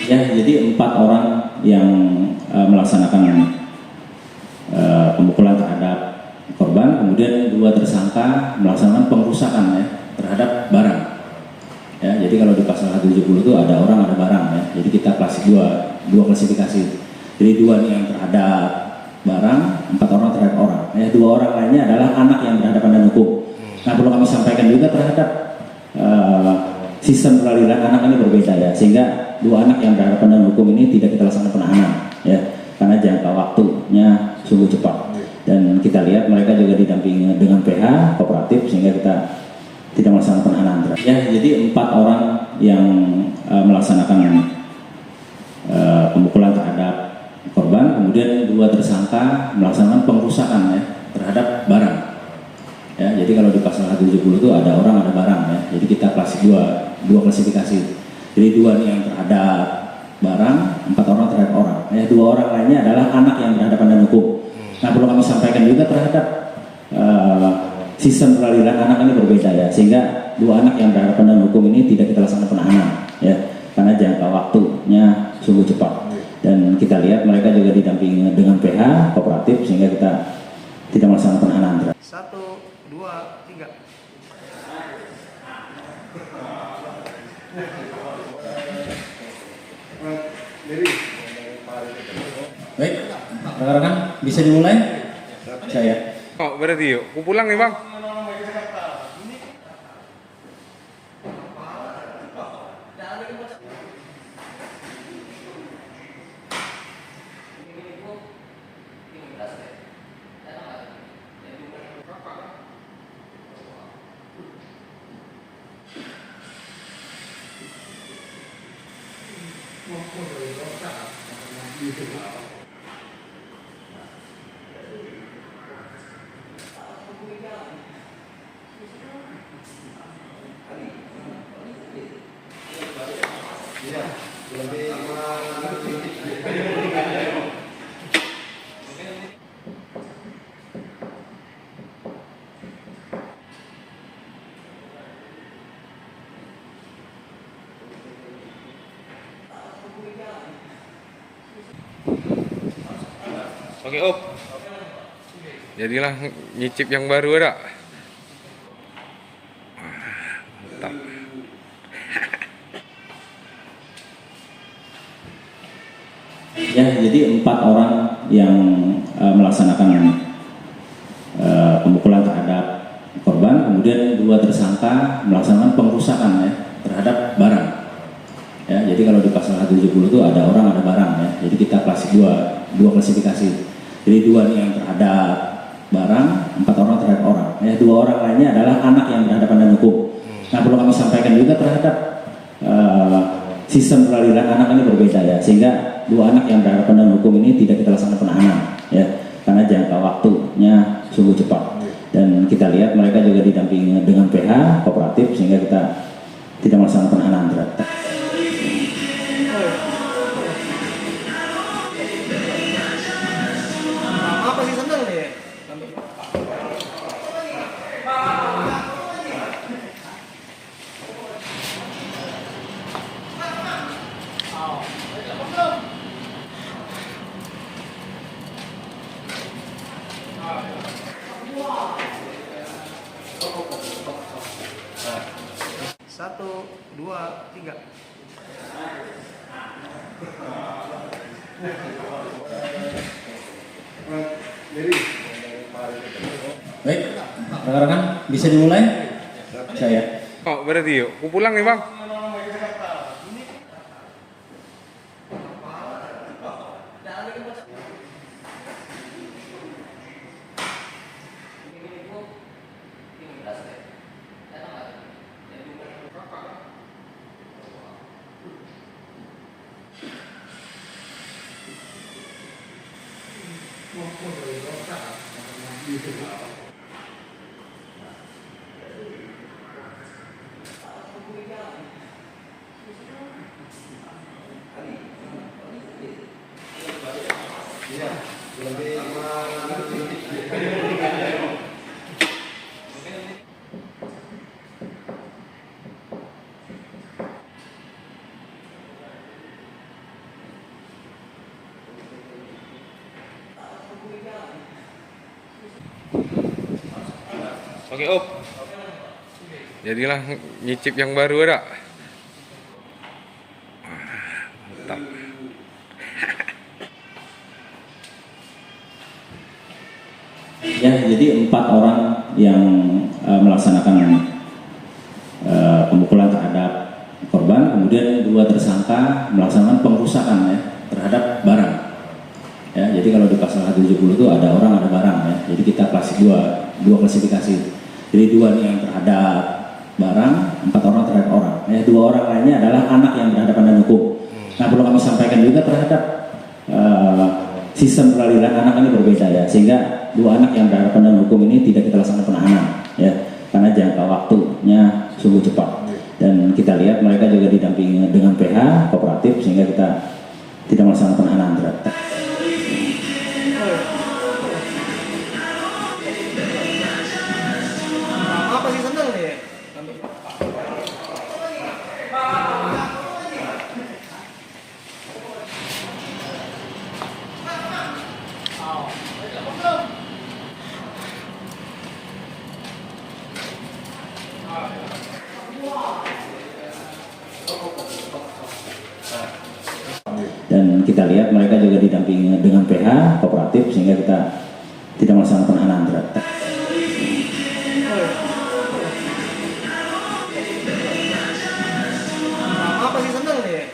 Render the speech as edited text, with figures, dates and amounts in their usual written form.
Ya, jadi 4 orang yang melaksanakan pemukulan terhadap korban, kemudian 2 tersangka melaksanakan pengrusakan ya terhadap barang. Ya, jadi kalau di pasal 170 itu ada orang ada barang ya. Jadi kita dua klasifikasi. Jadi 2 nih yang terhadap barang, 4 orang terhadap orang. Ya, 2 orang lainnya adalah anak yang berhadapan dengan hukum. Nah, perlu kami sampaikan juga terhadap sistem peradilan anak ini berbeda ya, sehingga 2 anak yang berhadapan dengan hukum ini tidak kita laksanakan penahanan ya, karena jangka waktunya sungguh cepat dan kita lihat mereka juga didampingi dengan PH kooperatif sehingga kita tidak melaksanakan penahanan. Ya, jadi 4 orang yang melaksanakan pemukulan terhadap korban, kemudian 2 tersangka melaksanakan pengrusakan ya terhadap barang. Ya, jadi kalau di pasal 170 itu ada orang ada barang ya. Jadi kita dua klasifikasi. Jadi 2 nih yang terhadap barang, 4 orang terhadap orang. Ya, 2 orang lainnya adalah anak yang berhadapan dengan hukum. Nah, perlu kami sampaikan juga terhadap sistem peradilan anak ini berbeda ya, sehingga 2 anak yang berhadapan dengan hukum ini tidak kita laksanakan penahanan ya, karena jangka waktunya sungguh cepat dan kita lihat mereka juga didampingi dengan PH kooperatif sehingga kita tidak melaksanakan penahanan. 1, 2, 3. Baik, rekan-rekan bisa dimulai? Saya. Oh, berarti yuk. Aku pulang nih, Bang. Oke, Op. Jadilah nyicip yang baru ada. Mantap. Ya, jadi 4 orang yang melaksanakan pemukulan terhadap korban, kemudian 2 tersangka melaksanakan pengrusakan ya terhadap barang. Ya, jadi kalau di pasal 170 itu ada orang ada barang ya. Jadi kita dua klasifikasi. Jadi 2 nih yang terhadap barang, 4 orang terhadap orang. Ya, 2 orang lainnya adalah anak yang berhadapan dengan hukum. Nah, perlu kami sampaikan juga terhadap sistem peradilan anak ini berbeda ya, sehingga 2 anak yang berhadapan dengan hukum ini tidak kita laksanakan penahanan ya, karena jangka waktunya sungguh cepat dan kita lihat mereka juga didampingi dengan PH kooperatif sehingga kita tidak melaksanakan penahanan terhadap. Apa sih sandal nih? Satu, 2, 3. Baik, rekan-rekan bisa dimulai? Saya. Oh, berarti yuk. Aku pulang nih, Bang. Oke, Op. Jadilah nyicip yang baru ada. Mantap. Ya, jadi 4 orang yang melaksanakan pemukulan terhadap korban, kemudian 2 tersangka melaksanakan pengrusakan ya terhadap barang. Ya, jadi kalau di pasal 170 itu ada orang ada barang ya. Jadi kita dua klasifikasi. Jadi 2 ini yang terhadap barang, 4 orang terhadap orang. Ya, 2 orang lainnya adalah anak yang berhadapan dengan hukum. Nah, perlu kami sampaikan juga terhadap sistem peradilan anak ini berbeda ya, sehingga 2 anak yang berhadapan dengan hukum ini tidak kita laksanakan penahanan ya, karena jangka waktunya sungguh cepat. Dan kita lihat mereka juga didampingi dengan PH kooperatif sehingga kita tidak melaksanakan penahanan terhadap. Apa sih sandal nih? Dan kita lihat mereka juga didampingi dengan PH kooperatif sehingga kita tidak melaksanakan penahanan terhadap. Apa sih sandal nih?